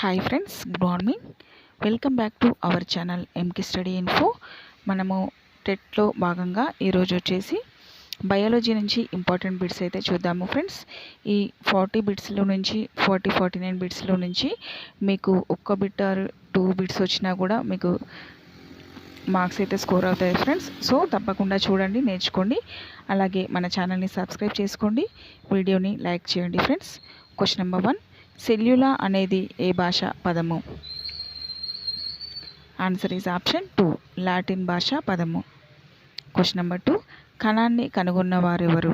Hi friends, good morning. Welcome back to our channel MK study info. మనము టెట్లో భాగంగా ఈరోజు వచ్చేసి బయాలజీ నుంచి ఇంపార్టెంట్ బిట్స్ అయితే చూద్దాము ఫ్రెండ్స్. ఈ 40 బిట్స్లో నుంచి 49 బిట్స్లో నుంచి మీకు ఒక్క బిట్ ఆర్ 2 బిట్స్ వచ్చినా కూడా మీకు మార్క్స్ అయితే స్కోర్ అవుతాయి ఫ్రెండ్స్. సో తప్పకుండా చూడండి, నేర్చుకోండి. అలాగే మన ఛానల్ని సబ్స్క్రైబ్ చేసుకోండి, వీడియోని లైక్ చేయండి ఫ్రెండ్స్. క్వశ్చన్ నెంబర్ 1, సెల్యులా అనేది ఏ భాష పదము? ఆన్సర్ ఈజ్ ఆప్షన్ 2, లాటిన్ భాష పదము. క్వశ్చన్ నెంబర్ 2, కణాన్ని కనుగొన్నవారెవరు?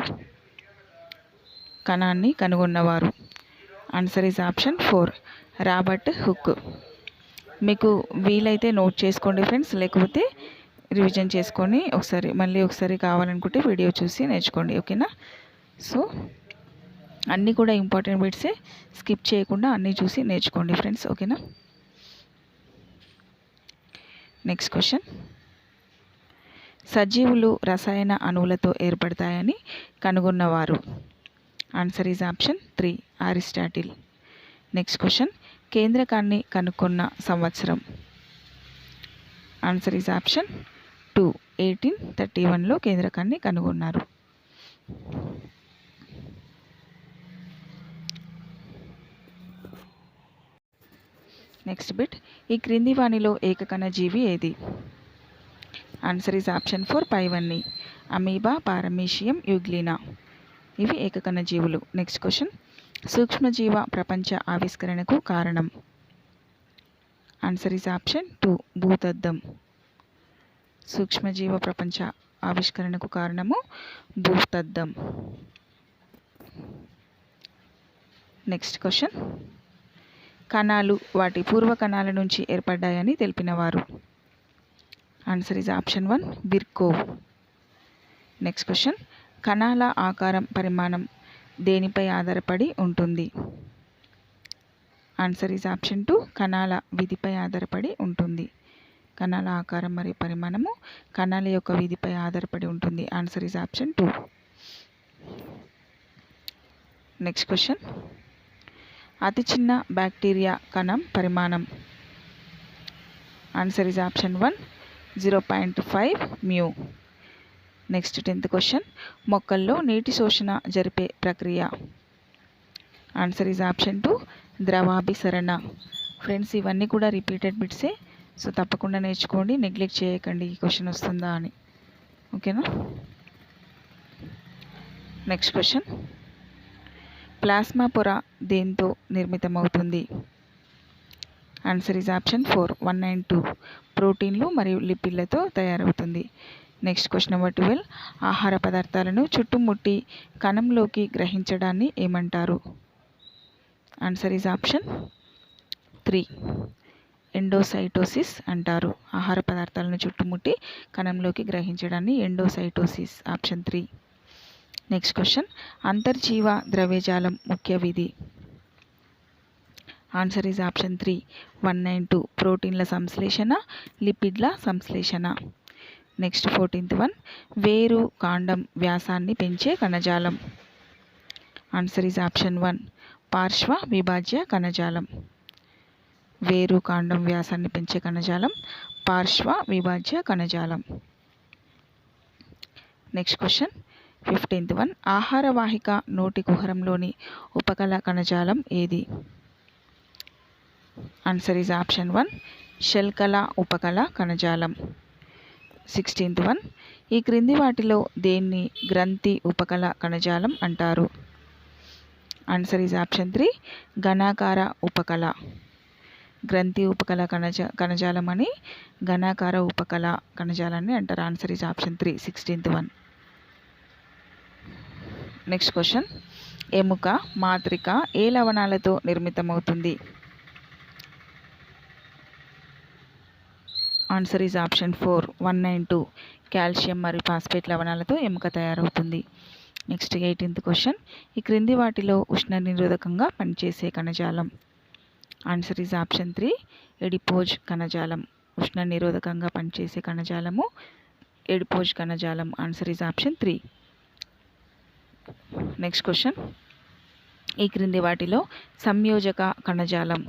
కణాన్ని కనుగొన్నవారు. Answer is option 4, Robert Hooke. మీకు వీలైతే నోట్ చేసుకోండి ఫ్రెండ్స్, లేకపోతే రివిజన్ చేసుకొని మళ్ళీ ఒకసారి కావాలనుకుంటే వీడియో చూసి నేర్చుకోండి, ఓకేనా? సో అన్నీ కూడా ఇంపార్టెంట్ బిట్సే, స్కిప్ చేయకుండా అన్నీ చూసి నేర్చుకోండి ఫ్రెండ్స్, ఓకేనా? నెక్స్ట్ క్వశ్చన్, సజీవులు రసాయన అణువులతో ఏర్పడతాయని కనుగొన్నవారు? Answer is option 3, Aristotle. Next question, కేంద్రకాన్ని కనుక్కున్న సంవత్సరం? ఆన్సర్ ఈజ్ ఆప్షన్ 2, 1831లో కేంద్రకాన్ని కనుగొన్నారు. నెక్స్ట్ బిట్, ఈ క్రింది వానిలో ఏకకణ జీవి ఏది? ఆన్సర్ ఈజ్ ఆప్షన్ 4, పైవన్నీ. అమీబా, పారమీషియం, యూగ్లీనా ఇవి ఏకకణ జీవులు. నెక్స్ట్ క్వశ్చన్, సూక్ష్మజీవ ప్రపంచ ఆవిష్కరణకు కారణం? Answer is option 2, భూతద్దం. సూక్ష్మజీవ ప్రపంచ ఆవిష్కరణకు కారణము భూతద్దం. నెక్స్ట్ క్వశ్చన్, కణాలు వాటి పూర్వ కణాల నుంచి ఏర్పడ్డాయని తెలిపినవారు? ఆన్సర్ ఈజ్ ఆప్షన్ 1, బిర్కోవ్. నెక్స్ట్ క్వశ్చన్, కణాల ఆకారం, పరిమాణం దేనిపై ఆధారపడి ఉంటుంది? ఆన్సర్ ఈజ్ ఆప్షన్ 2, కణాల విధిపై ఆధారపడి ఉంటుంది. కణాల ఆకారం మరియు పరిమాణము కణాల యొక్క విధిపై ఆధారపడి ఉంటుంది. Answer is option 2. Next question, అతి చిన్న బ్యాక్టీరియా కణం పరిమాణం? Answer is option 1, 0.5 µ. Next 10th question, మొక్కల్లో నీటి శోషణ జరిపే ప్రక్రియ? ఆన్సర్ ఈజ్ ఆప్షన్ 2, ద్రవాభిసరణ. ఫ్రెండ్స్ ఇవన్నీ కూడా రిపీటెడ్ బిట్సే, సో తప్పకుండా నేర్చుకోండి, నెగ్లెక్ట్ చేయకండి ఈ క్వశ్చన్ వస్తుందా అని, ఓకేనా? నెక్స్ట్ క్వశ్చన్, ప్లాస్మా పొర దేంతో నిర్మితమవుతుంది? ఆన్సర్ ఈజ్ ఆప్షన్ 4, 1 and 2 ప్రోటీన్లు మరియు లిపిడ్లతో తయారవుతుంది. నెక్స్ట్ క్వశ్చన్ నెంబర్ 12, ఆహార పదార్థాలను చుట్టుముట్టి కణంలోకి గ్రహించడాన్ని ఏమంటారు? ఆన్సర్ ఈజ్ ఆప్షన్ 3, ఎండోసైటోసిస్ అంటారు. ఆహార పదార్థాలను చుట్టుముట్టి కణంలోకి గ్రహించడాన్ని ఎండోసైటోసిస్, ఆప్షన్ 3. నెక్స్ట్ క్వశ్చన్, అంతర్జీవ ద్రవ్యజాలం ముఖ్య విధి? ఆన్సర్ ఈజ్ ఆప్షన్ 3, 1 and 2 ప్రోటీన్ల సంశ్లేషణ, లిపిడ్ల సంశ్లేషణ. నెక్స్ట్ 14th వన్, వేరు కాండం వ్యాసాన్ని పెంచే కణజాలం? ఆన్సర్ ఈజ్ ఆప్షన్ 1, పార్శ్వ విభాజ్య కణజాలం. వేరు కాండం వ్యాసాన్ని పెంచే కణజాలం పార్శ్వ విభాజ్య కణజాలం. నెక్స్ట్ క్వశ్చన్ 15th వన్, ఆహార వాహిక నోటి కుహరంలోని ఉపకళ కణజాలం ఏది? ఆన్సర్ ఈజ్ ఆప్షన్ 1, శల్కల ఉపకళ కణజాలం. 16th వన్, ఈ క్రింది వాటిలో దేన్ని గ్రంథి ఉపకళ కణజాలం అంటారు? ఆన్సర్ ఈజ్ ఆప్షన్ 3, ఘనాకార ఉపకళ. గ్రంథి ఉపకళ కణజాలం అని ఘనాకార ఉపకళ కణజాలాన్ని అంటారు. Answer is option 3, 16th one. Next question, ఎముక మాత్రిక ఏ లవణాలతో నిర్మితమవుతుంది? Answer is option 4, 1 and 2 calcium మరియు ఫాస్ఫేట్ లవణాలతో ఎముక తయారవుతుంది. నెక్స్ట్ 18th క్వశ్చన్, ఈ క్రింది వాటిలో ఉష్ణ నిరోధకంగా పనిచేసే కణజాలం? ఆన్సర్ ఈజ్ ఆప్షన్ 3, ఎడిపోజ్ కణజాలం. ఉష్ణ నిరోధకంగా పనిచేసే కణజాలము ఎడిపోజ్ కణజాలం. Answer is option 3. Next question, ఈ క్రింది వాటిలో సంయోజక కణజాలం?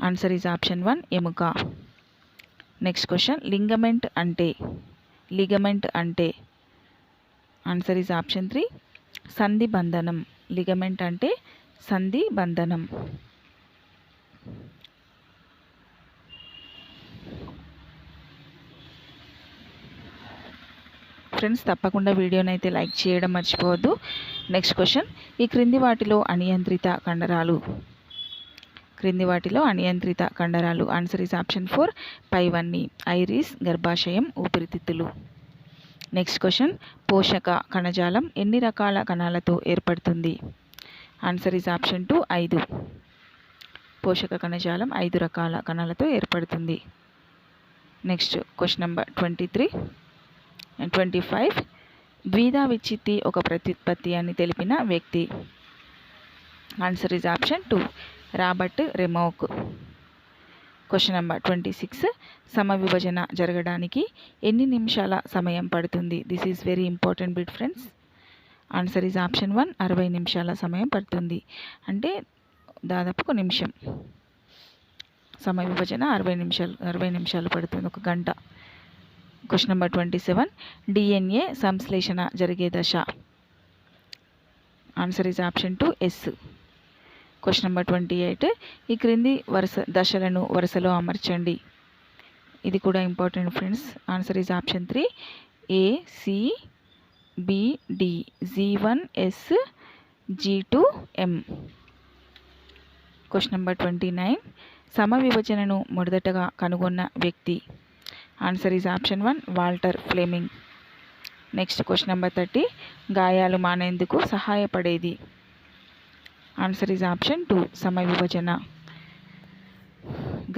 ఆన్సర్ ఈజ్ ఆప్షన్ 1 ఎముక. నెక్స్ట్ క్వశ్చన్, లిగమెంట్ అంటే ఆన్సర్ ఈజ్ ఆప్షన్ 3 సంధి బంధనం. లిగమెంట్ అంటే సంధి బంధనం. ఫ్రెండ్స్ తప్పకుండా వీడియోని అయితే లైక్ చేయడం మర్చిపోవద్దు. నెక్స్ట్ క్వశ్చన్, ఈ క్రింది వాటిలో అనియంత్రిత కండరాలు. ఆన్సర్ ఈజ్ ఆప్షన్ 4 పైవన్నీ. ఐరిస్, గర్భాశయం, ఊపిరితిత్తులు. నెక్స్ట్ క్వశ్చన్, పోషక కణజాలం ఎన్ని రకాల కణాలతో ఏర్పడుతుంది? Answer is option 2 5. పోషక కణజాలం 5 రకాల కణాలతో ఏర్పడుతుంది. నెక్స్ట్ క్వశ్చన్ నెంబర్ 25 ద్విధా విచ్చిత్తి ఒక ప్రత్యుత్పత్తి అని తెలిపిన వ్యక్తి. Answer is option 2 Robert Remak. Question number 26 సమవిభజన జరగడానికి ఎన్ని నిమిషాల సమయం పడుతుంది? This is very important bit friends. Answer is option 1 60 నిమిషాల సమయం పడుతుంది. అంటే దాదాపు ఒక నిమిషం. సమవిభజన 60 నిమిషాలు పడుతుంది, ఒక గంట. క్వశ్చన్ నెంబర్ 27 DNA సంశ్లేషణ జరిగే దశ. Answer is option 2 S. Question number 28 ఈ క్రింది దశలను వరుసలో అమర్చండి. ఇది కూడా important friends. Answer is option 3 A C B D G1 S G2 M. Question number 29 సమవిభజనను మొదటగా కనుగొన్న వ్యక్తి. Answer is option 1 Walter Flemming. Next question number 30 గాయాలు మానేందుకు సహాయపడేది. ఆన్సర్ ఈజ్ ఆప్షన్ 2 సమవిభజన.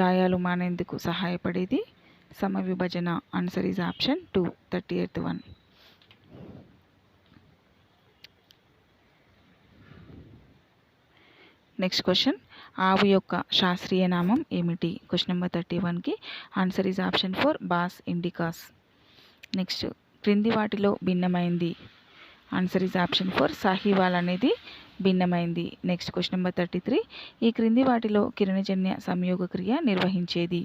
గాయాలు మానేందుకు సహాయపడేది సమవిభజన. Answer is option 2 38th one. Next question, ఆవు యొక్క శాస్త్రీయ నామం ఏమిటి? క్వశ్చన్ నెంబర్ 31కి answer is option 4 Bos indicus. Next, క్రింది వాటిలో భిన్నమైంది. ఆన్సర్ ఈజ్ ఆప్షన్ 4 సాహివాల్ అనేది భిన్నమైంది. నెక్స్ట్ క్వశ్చన్ నెంబర్ 33 ఈ క్రింది వాటిలో కిరణజన్య సంయోగ క్రియ నిర్వహించేది.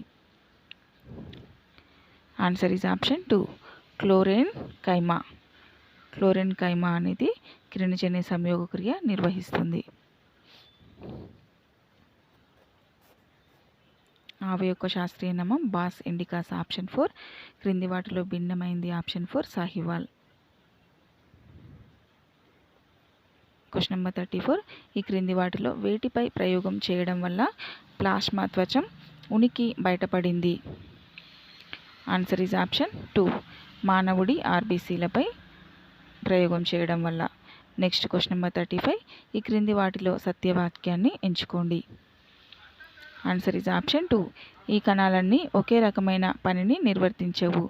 ఆన్సర్ ఈజ్ ఆప్షన్ 2 క్లోరెన్ కైమా అనేది కిరణజన్య సంయోగ క్రియ నిర్వహిస్తుంది. ఆవు యొక్క శాస్త్రీయ నామం బాస్ ఇండికాస్ ఆప్షన్ 4. క్రింది వాటిలో భిన్నమైంది ఆప్షన్ 4 సాహివాల్. క్వశ్చన్ నెంబర్ 34 ఈ క్రింది వాటిలో వేటిపై ప్రయోగం చేయడం వల్ల ప్లాస్మా త్వచం ఉనికి బయటపడింది. ఆన్సర్ ఈజ్ ఆప్షన్ 2 మానవుడి RBCలపై ప్రయోగం చేయడం వల్ల. నెక్స్ట్ క్వశ్చన్ నెంబర్ 35 ఈ క్రింది వాటిలో సత్యవాక్యాన్ని ఎంచుకోండి. ఆన్సర్ ఈజ్ ఆప్షన్ 2 ఈ కణాలన్నీ ఒకే రకమైన పనిని నిర్వర్తించవు.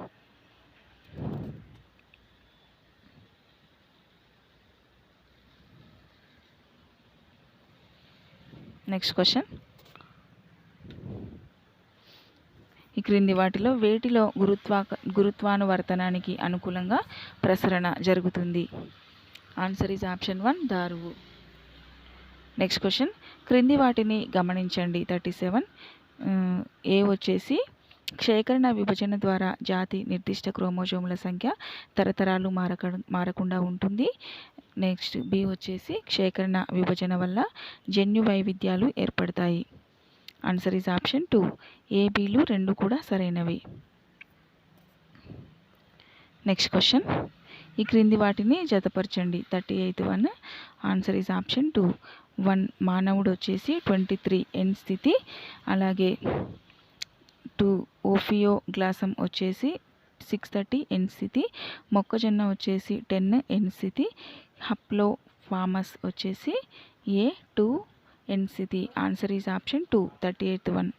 నెక్స్ట్ క్వశ్చన్, ఈ క్రింది వాటిలో వేటిలో గురుత్వానువర్తనానికి అనుకూలంగా ప్రసరణ జరుగుతుంది. ఆన్సర్ ఈజ్ ఆప్షన్ 1 దారువు. నెక్స్ట్ క్వశ్చన్, క్రింది వాటిని గమనించండి. 37 ఏ వచ్చేసి క్షేకరణ విభజన ద్వారా జాతి నిర్దిష్ట క్రోమోజోముల సంఖ్య తరతరాలు మారకుండా ఉంటుంది. నెక్స్ట్ బి వచ్చేసి క్షేకరణ విభజన వల్ల జన్యు వైవిధ్యాలు ఏర్పడతాయి. ఆన్సర్ ఈజ్ ఆప్షన్ 2 ఏబీలు రెండు కూడా సరైనవి. నెక్స్ట్ క్వశ్చన్, ఈ క్రింది వాటిని జతపరచండి. 38th one answer is option 2 1 మానవుడు వచ్చేసి 23 N స్థితి, అలాగే 2 ఓఫియోగ్లాసం వచ్చేసి 630 N స్థితి, మొక్కజొన్న వచ్చేసి 10 N స్థితి, హప్లో ఫామస్ వచ్చేసి A2 N స్థితి. Answer is option 2 38th one.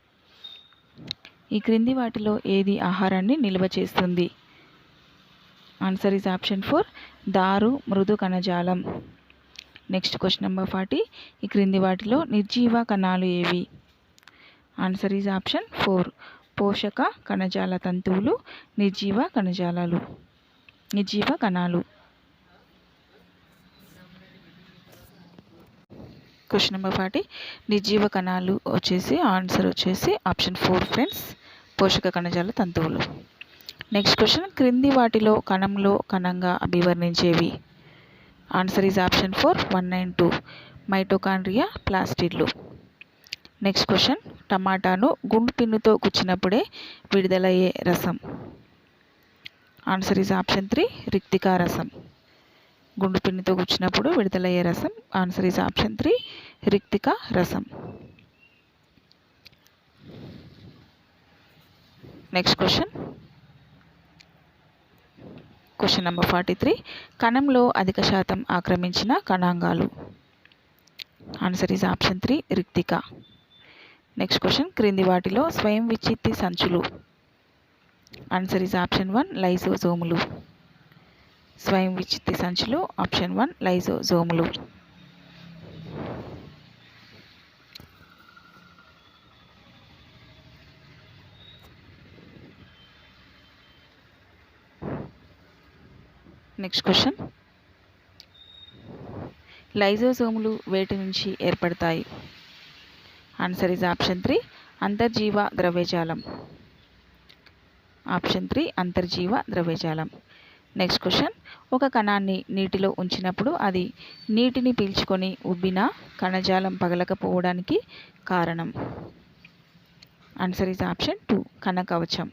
ఈ క్రింది వాటిలో ఏది ఆహారాన్ని నిల్వ చేస్తుంది. ఆన్సర్ ఈజ్ ఆప్షన్ 4 దారు మృదు కణజాలం. నెక్స్ట్ క్వశ్చన్ నెంబర్ 40 ఈ క్రింది వాటిలో నిర్జీవ కణాలు ఏవి. ఆన్సర్ ఈజ్ ఆప్షన్ 4 పోషక కణజాల తంతువులు నిర్జీవ కణాలు. క్వశ్చన్ నెంబర్ 40 నిర్జీవ కణాలు వచ్చేసి ఆన్సర్ వచ్చేసి ఆప్షన్ 4 ఫ్రెండ్స్, పోషక కణజాల తంతువులు. నెక్స్ట్ క్వశ్చన్ క్రింది వాటిలో కణంలో కణంగా అభివర్ణించేవి. ఆన్సర్ ఈజ్ ఆప్షన్ 4 192 మైటోకాండ్రియా ప్లాస్టిడ్లు. నెక్స్ట్ క్వశ్చన్ టమాటాను గుండు పిన్నుతో గుచ్చినప్పుడే విడుదలయ్యే రసం. ఆన్సర్ ఈజ్ ఆప్షన్ 3 రిక్తికా రసం. గుండు పిన్నుతో గుచ్చినప్పుడు విడుదలయ్యే రసం. ఆన్సర్ ఈజ్ ఆప్షన్ 3 రిక్తికా రసం. నెక్స్ట్ క్వశ్చన్ నెంబర్ 43 కణంలో అధిక శాతం ఆక్రమించిన కణాంగాలు. ఆన్సర్ ఈజ్ ఆప్షన్ 3 రిక్తిక. నెక్స్ట్ క్వశ్చన్ క్రింది వాటిలో స్వయం విచ్చిత్తి సంచులు. ఆన్సర్ ఈజ్ ఆప్షన్ 1 లైసోజోములు. స్వయం విచ్చిత్తి సంచులు ఆప్షన్ 1 లైసోజోములు. నెక్స్ట్ క్వశ్చన్ లైజోజోములు వేటి నుంచి ఏర్పడతాయి. ఆన్సర్ ఈజ్ ఆప్షన్ 3 అంతర్జీవ ద్రవ్యజాలం. ఆప్షన్ 3 అంతర్జీవ ద్రవ్యజాలం. నెక్స్ట్ క్వశ్చన్ ఒక కణాన్ని నీటిలో ఉంచినప్పుడు అది నీటిని పీల్చుకొని ఉబ్బిన కణజాలం పగలకపోవడానికి కారణం. ఆన్సర్ ఈజ్ ఆప్షన్ 2 కణకవచం.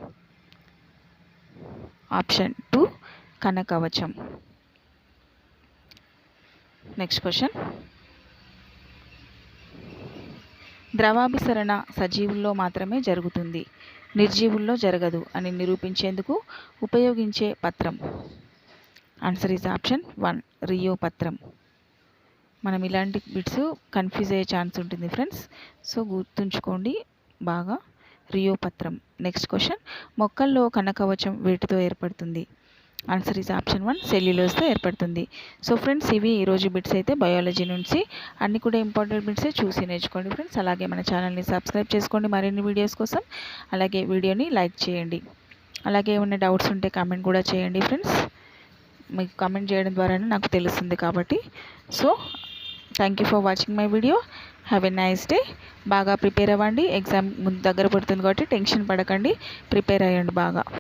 ఆప్షన్ 2 కణకవచం. నెక్స్ట్ క్వశ్చన్ ద్రవాభిసరణ సజీవుల్లో మాత్రమే జరుగుతుంది, నిర్జీవుల్లో జరగదు అని నిరూపించేందుకు ఉపయోగించే పత్రం. ఆన్సర్ ఈజ్ ఆప్షన్ 1 రియో పత్రం. మనం ఇలాంటి బిట్స్ కన్ఫ్యూజ్ అయ్యే ఛాన్స్ ఉంటుంది ఫ్రెండ్స్, సో గుర్తుంచుకోండి బాగా. రియో పత్రం. నెక్స్ట్ క్వశ్చన్ మొక్కల్లో కణకవచం వేటితో ఏర్పడుతుంది. ఆన్సర్ ఈజ్ ఆప్షన్ 1 సెల్యులోజ్తో ఏర్పడుతుంది. సో ఫ్రెండ్స్ ఇవి ఈరోజు బిట్స్ అయితే బయాలజీ నుంచి అన్ని కూడా ఇంపార్టెంట్ బిట్సే చూసి నేర్చుకోండి ఫ్రెండ్స్. అలాగే మన ఛానల్ని సబ్స్క్రైబ్ చేసుకోండి మరిన్ని వీడియోస్ కోసం. అలాగే వీడియోని లైక్ చేయండి. అలాగే ఏమైనా డౌట్స్ ఉంటే కామెంట్ కూడా చేయండి ఫ్రెండ్స్. మీకు కామెంట్ చేయడం ద్వారానే నాకు తెలుస్తుంది కాబట్టి. So thank you for watching my video. Have a nice day. బాగా ప్రిపేర్ అవ్వండి. ఎగ్జామ్ ముందు దగ్గర పడుతుంది కాబట్టి టెన్షన్ పడకండి, ప్రిపేర్ అయ్యండి బాగా.